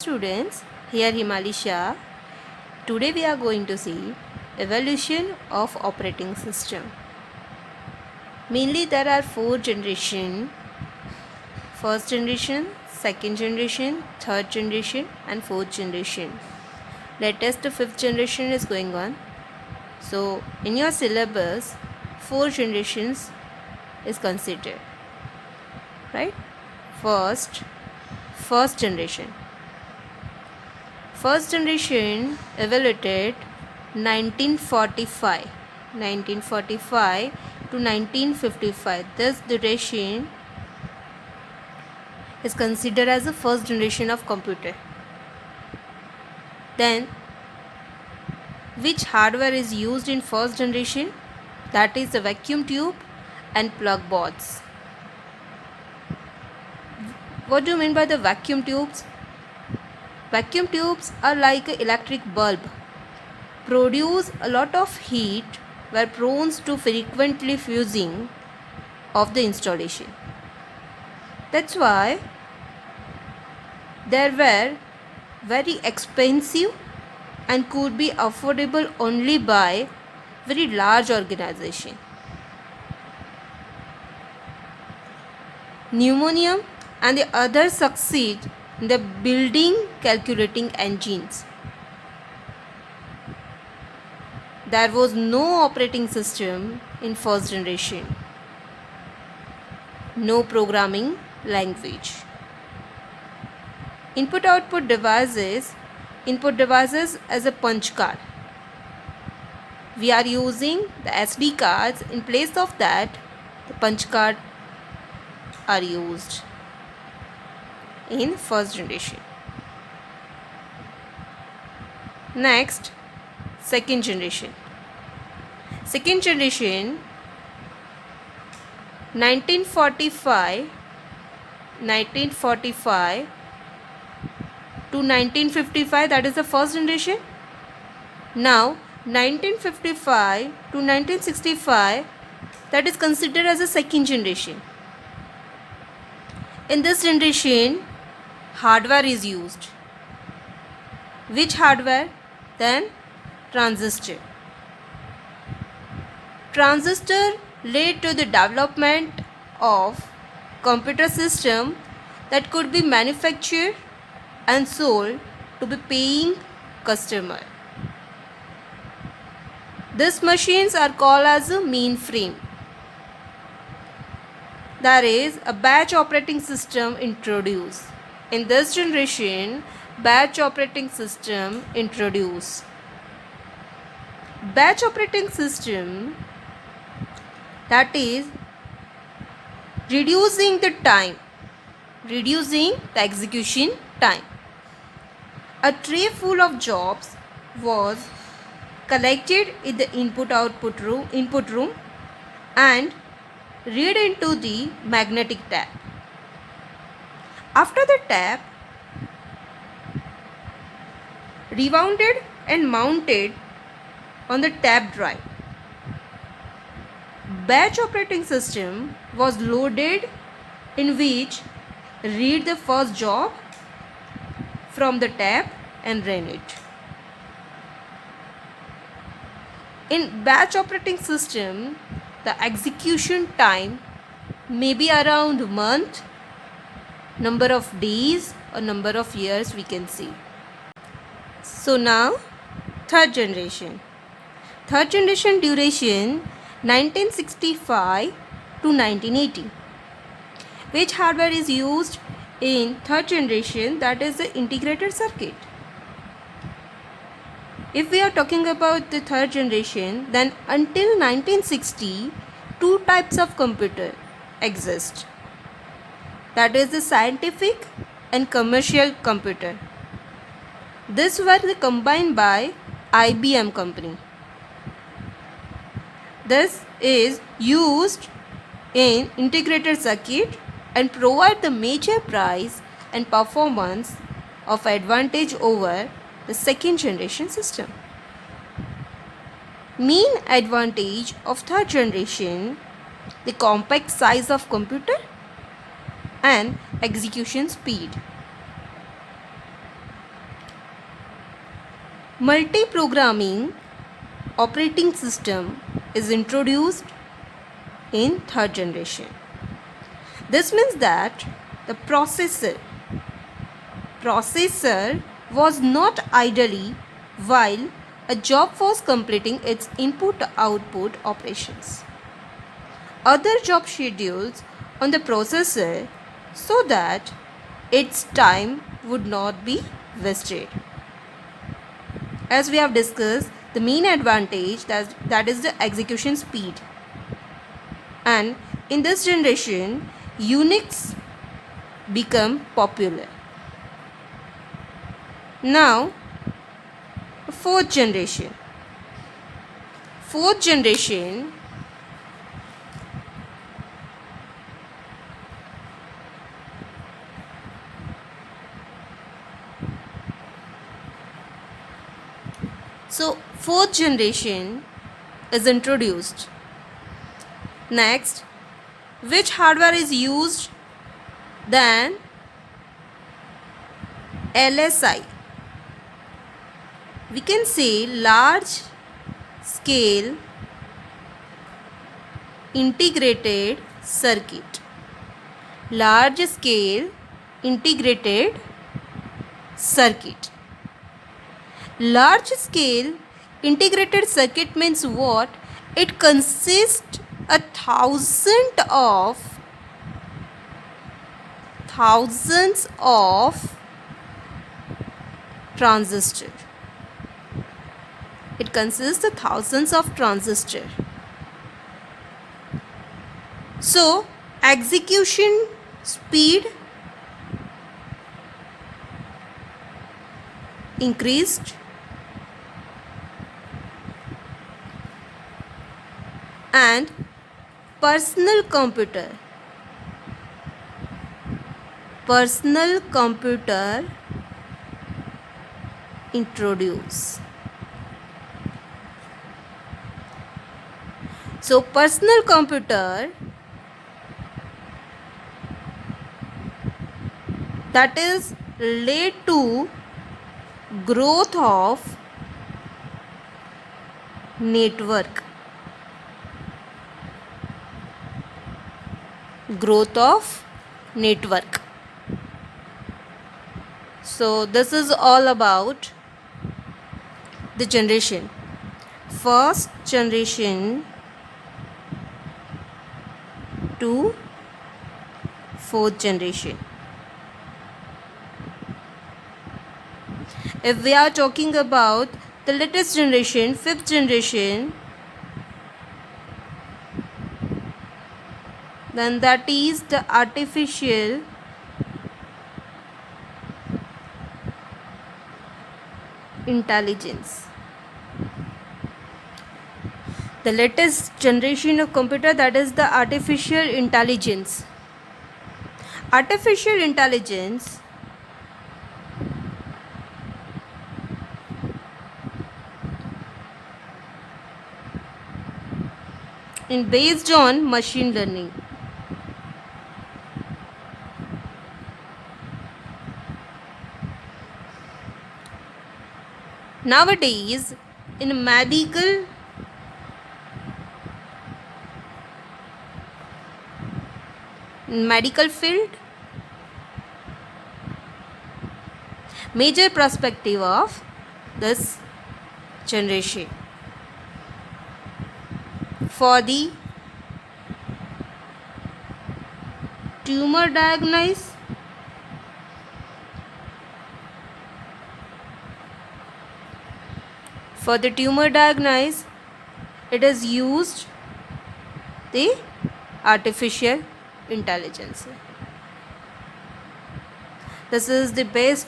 students, here Himali Shah. Today we are going to see evolution of operating system. Mainly there are 4 generations: first generation, second generation, third generation and fourth generation. Latest 5th generation is going on. So in your syllabus 4 generations is considered, right? First generation. First generation evaluated 1945 to 1955. This duration is considered as the first generation of computer. Then which hardware is used in first generation? That is the vacuum tube and plug boards. What do you mean by the vacuum tubes? Vacuum tubes are like an electric bulb, produce a lot of heat, were prone to frequently fusing of the installation. That's why they were very expensive and could be affordable only by very large organization. Pneumatic and the others succeed in the building calculating engines. There was no operating system in first generation, no programming language. Input devices as a punch card. We are using the SD cards. In place of that, the punch card are used in first generation. Next, second generation. Second generation 1945 to 1955, that is the first generation. Now 1955 to 1965, that is considered as a second generation. In this generation, hardware is used. Which hardware? Then transistor. Transistor led to the development of computer system that could be manufactured and sold to the paying customer. These machines are called as a mainframe. There is a batch operating system introduced. In this generation, batch operating system introduced. Batch operating system, that is reducing the execution time. A tray full of jobs was collected in the input room and read into the magnetic tape. After the tape, rewounded and mounted on the tape drive. Batch operating system was loaded, in which read the first job from the tape and run it. In batch operating system, the execution time may be around a month, number of days or number of years we can see. So now third generation. Third generation duration 1965 to 1980. Which hardware is used in third generation? That is the integrated circuit. If we are talking about the third generation, then until 1960, two types of computer exist. That is the scientific and commercial computer. These were combined by IBM company. This is used in integrated circuit and provide the major price and performance of advantage over the second generation system. Main advantage of third generation: the compact size of computer and execution speed. Multi-programming operating system is introduced in third generation. This means that the processor was not idly while a job was completing its input-output operations. Other job schedules on the processor so that its time would not be wasted. As we have discussed, the main advantage that is the execution speed. And in this generation, Unix become popular. Now, fourth generation. Fourth generation fourth generation is introduced. Next, which hardware is used? Then LSI. We can say large scale integrated circuit. Large scale integrated circuit. Large scale integrated circuit means what? It consists a thousands of transistors. It consists of thousands of transistors. So, execution speed increased and personal computer introduced. So personal computer, that is led to growth of network. So this is all about the generation. First generation to fourth generation. If we are talking about the latest generation, fifth generation, then that is the artificial intelligence. The latest generation of computer, that is the artificial intelligence. Artificial intelligence is based on machine learning. Nowadays, in medical field, major perspective of this generation for the tumor diagnosis, it is used the artificial intelligence. This is the best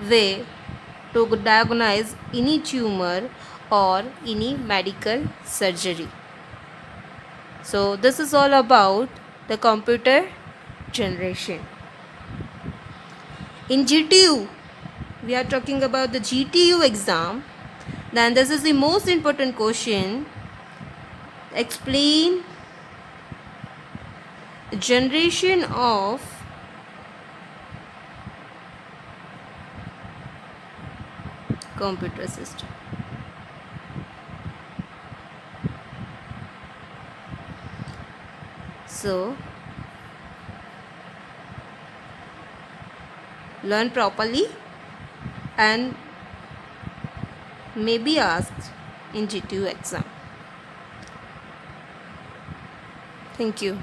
way to diagnose any tumor or any medical surgery. So this is all about the computer generation. In GTU, we are talking about the GTU exam. Then this is the most important question. Explain the generation of computer system. So learn properly and may be asked in GTU exam. Thank you.